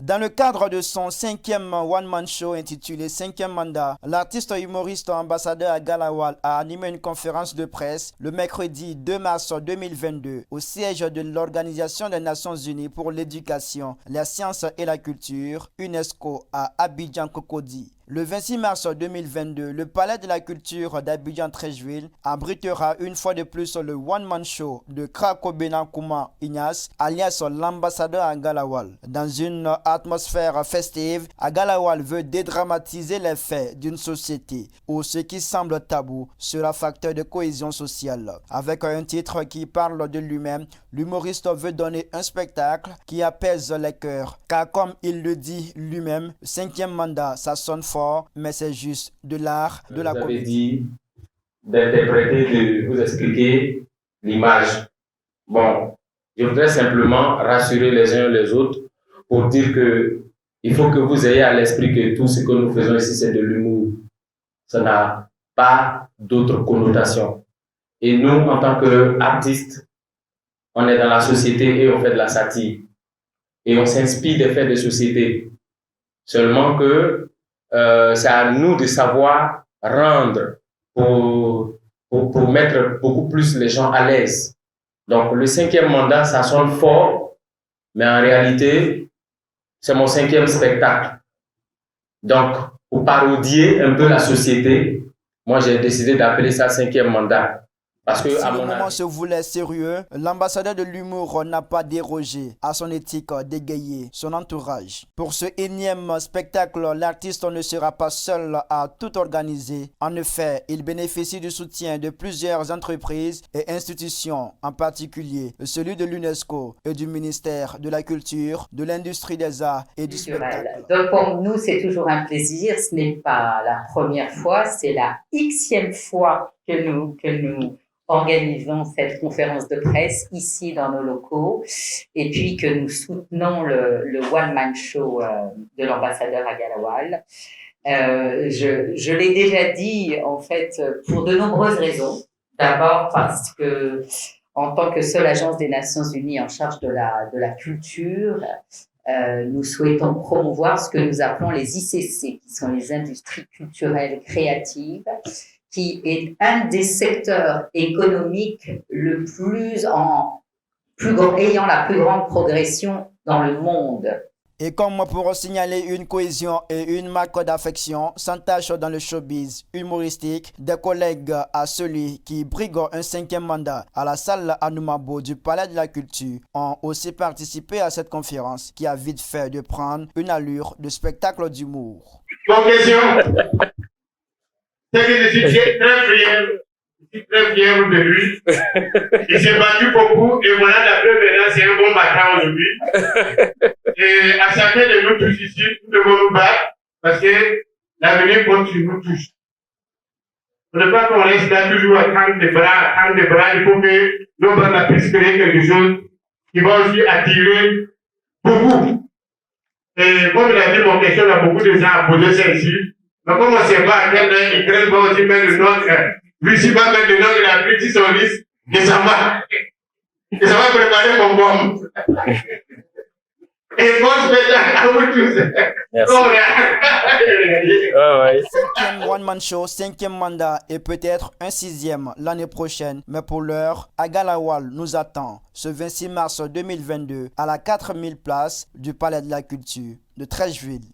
Dans le cadre de son 5e one-man show intitulé 5e mandat, l'artiste humoriste ambassadeur à Galawal a animé une conférence de presse le mercredi 2 mars 2022 au siège de l'Organisation des Nations Unies pour l'éducation, la science et la culture, UNESCO, à Abidjan-Cocody. Le 26 mars 2022, le Palais de la Culture d'Abidjan-Treichville abritera une fois de plus le one-man show de Krakobena Kouma Ignace, alias l'ambassadeur à Galawal. Dans une atmosphère festive, Agalawal veut dédramatiser les faits d'une société où ce qui semble tabou sera facteur de cohésion sociale. Avec un titre qui parle de lui-même, l'humoriste veut donner un spectacle qui apaise les cœurs. Car comme il le dit lui-même, 5e mandat, ça sonne fort, mais c'est juste de l'art, de la comédie. Vous avez dit d'interpréter, de vous expliquer l'image. Bon, je voudrais simplement rassurer les uns et les autres pour dire que il faut que vous ayez à l'esprit que tout ce que nous faisons ici, c'est de l'humour. Ça n'a pas d'autre connotation. Et nous, en tant qu'artistes, on est dans la société et on fait de la satire. Et on s'inspire des faits de société. Seulement que c'est à nous de savoir rendre pour mettre beaucoup plus les gens à l'aise. Donc, le 5e mandat, ça sonne fort, mais en réalité, c'est mon 5e spectacle. Donc, pour parodier un peu la société, moi, j'ai décidé d'appeler ça 5e mandat. Parce que, si à le mon moment avis, se voulait sérieux, l'ambassadeur de l'humour n'a pas dérogé à son éthique d'égayer son entourage. Pour ce énième spectacle, l'artiste ne sera pas seul à tout organiser. En effet, il bénéficie du soutien de plusieurs entreprises et institutions, en particulier celui de l'UNESCO et du ministère de la Culture, de l'Industrie des Arts et du Spectacle. Donc pour nous, c'est toujours un plaisir. Ce n'est pas la première fois, c'est la Xème fois que nous organisons cette conférence de presse ici dans nos locaux et puis que nous soutenons le one-man show de l'ambassadeur à Galawal. Je l'ai déjà dit, en fait, pour de nombreuses raisons. D'abord parce que, en tant que seule agence des Nations Unies en charge de la culture, nous souhaitons promouvoir ce que nous appelons les ICC, qui sont les industries culturelles créatives, qui est un des secteurs économiques ayant la plus grande progression dans le monde. Et comme pour signaler une cohésion et une marque d'affection s'entache dans le showbiz humoristique, des collègues à celui qui brigue un 5e mandat à la salle Anoumabo du Palais de la Culture ont aussi participé à cette conférence qui a vite fait de prendre une allure de spectacle d'humour. Conclusion, c'est que je suis très fier de lui. Il s'est battu beaucoup et voilà la preuve maintenant, c'est un bon battant aujourd'hui. Et à chacun de nous tous ici, nous devons nous battre parce que l'avenir compte sur nous tous. On ne peut pas qu'on reste là toujours à tendre des bras, il faut que nos bras puissent créer quelque chose qui va aussi attirer beaucoup. Et comme il a dit, mon question, il y a beaucoup de gens à poser ça ici. Donc, comme on ne sait pas à quel heure il crée, va aussi mettre le nom, lui, va mettre le nom, il a pris son liste, et ça va préparer mon bombe. Et bon spectacle à vous tous. Merci. Ouais. 5e one-man show, 5e mandat et peut-être un 6e l'année prochaine. Mais pour l'heure, Agalawal nous attend ce 26 mars 2022 à la 4000 place du Palais de la Culture de Treichville.